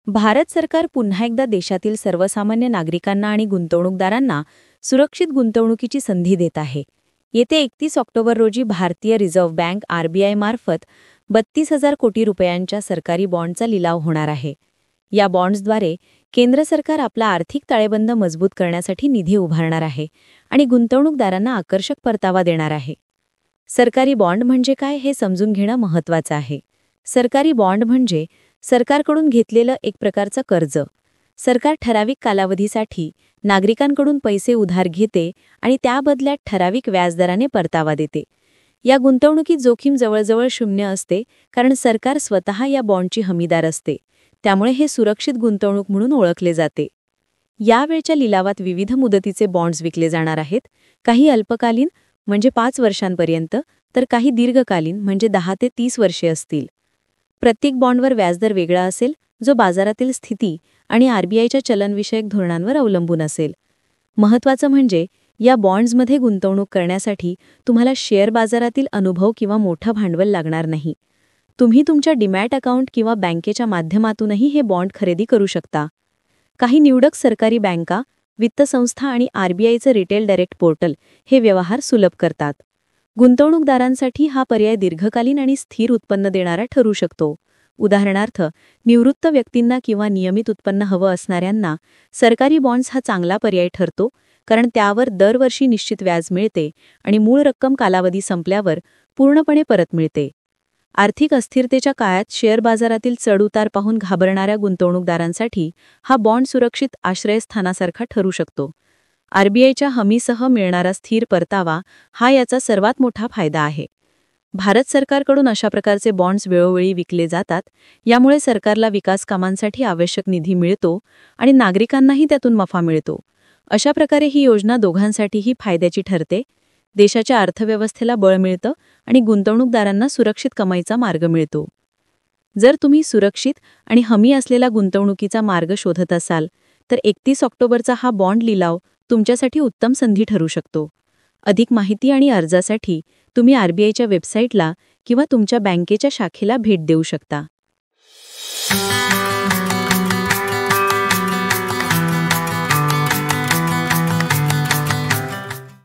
भारत सरकार पुन्हा एकदा देशातील सर्वसामान्य नागरिकांना आणि गुंतवणूकदारांना सुरक्षित गुंतवणुकीची संधी देत आहे. येते 31 ऑक्टोबर रोजी भारतीय रिझर्व्ह बँक आरबीआय मार्फत 32,000 कोटी रुपयांच्या सरकारी बॉन्डचा लिलाव होणार आहे. या बॉन्ड्सद्वारे केंद्र सरकार आपला आर्थिक ताळेबंद मजबूत करण्यासाठी निधी उभारणार आहे आणि गुंतवणूकदारांना आकर्षक परतावा देणार आहे. सरकारी बॉन्ड म्हणजे काय हे समजून घेणं महत्त्वाचं आहे. सरकारी बॉन्ड म्हणजे सरकारकडून घेतलेलं एक प्रकारचं कर्ज. सरकार ठराविक कालावधीसाठी नागरिकांकडून पैसे उधार घेते आणि त्या बदल्यात ठराविक व्याजदराने परतावा देते. या गुंतवणुकीत जोखीम जवळजवळ शून्य असते, कारण सरकार स्वतः या बॉन्डची हमीदार असते. त्यामुळे हे सुरक्षित गुंतवणूक म्हणून ओळखले जाते. यावेळच्या लिलावात विविध मुदतीचे बॉन्ड्स विकले जाणार आहेत. काही अल्पकालीन म्हणजे 5 वर्षांपर्यंत, तर काही दीर्घकालीन म्हणजे 10 ते 30 वर्षे असतील. प्रत्येक बॉन्डवर व्याजदर वेगळा असेल, जो बाजारातील स्थिती आणि आरबीआयच्या चलनविषयक धोरणांवर अवलंबून असेल. महत्त्वाचं म्हणजे या बॉन्ड्समध्ये गुंतवणूक करण्यासाठी तुम्हाला शेअर बाजारातील अनुभव किंवा मोठं भांडवल लागणार नाही. तुम्ही तुमच्या डीमॅट अकाउंट किंवा बँकेच्या माध्यमातूनही हे बॉन्ड खरेदी करू शकता. काही निवडक सरकारी बँका, वित्त संस्था आणि आरबीआयचं रिटेल डायरेक्ट पोर्टल हे व्यवहार सुलभ करतात. गुंतवणूकदारांसाठी हा पर्याय दीर्घकालीन आणि स्थिर उत्पन्न देणारा ठरू शकतो. उदाहरणार्थ, निवृत्त व्यक्तींना किंवा नियमित उत्पन्न हवं असणाऱ्यांना सरकारी बॉन्ड्स हा चांगला पर्याय ठरतो, कारण त्यावर दरवर्षी निश्चित व्याज मिळते आणि मूळ रक्कम कालावधी संपल्यावर पूर्णपणे परत मिळते. आर्थिक अस्थिरतेच्या काळात शेअर बाजारातील चढउतार पाहून घाबरणाऱ्या गुंतवणूकदारांसाठी हा बॉन्ड सुरक्षित आश्रयस्थानासारखा ठरू शकतो. आरबीआयच्या हमीसह मिळणारा स्थिर परतावा हा याचा सर्वात मोठा फायदा आहे. भारत सरकारकडून अशा प्रकारचे बॉन्ड्स वेळोवेळी विकले जातात. यामुळे सरकारला विकास कामांसाठी आवश्यक निधी मिळतो आणि नागरिकांनाही त्यातून नफा मिळतो. अशा प्रकारे ही योजना दोघांसाठीही फायद्याची ठरते. देशाच्या अर्थव्यवस्थेला बळ मिळतं आणि गुंतवणूकदारांना सुरक्षित कमाईचा मार्ग मिळतो. जर तुम्ही सुरक्षित आणि हमी असलेला गुंतवणुकीचा मार्ग शोधत असाल, तर 31 ऑक्टोबरचा हा बॉन्ड लिलाव तुमच्यासाठी उत्तम संधी ठरू शकतो. अधिक माहिती आणि अर्जासाठी तुम्ही आरबीआयच्या वेबसाईटला किंवा तुमच्या बँकेच्या शाखेला भेट देऊ शकता.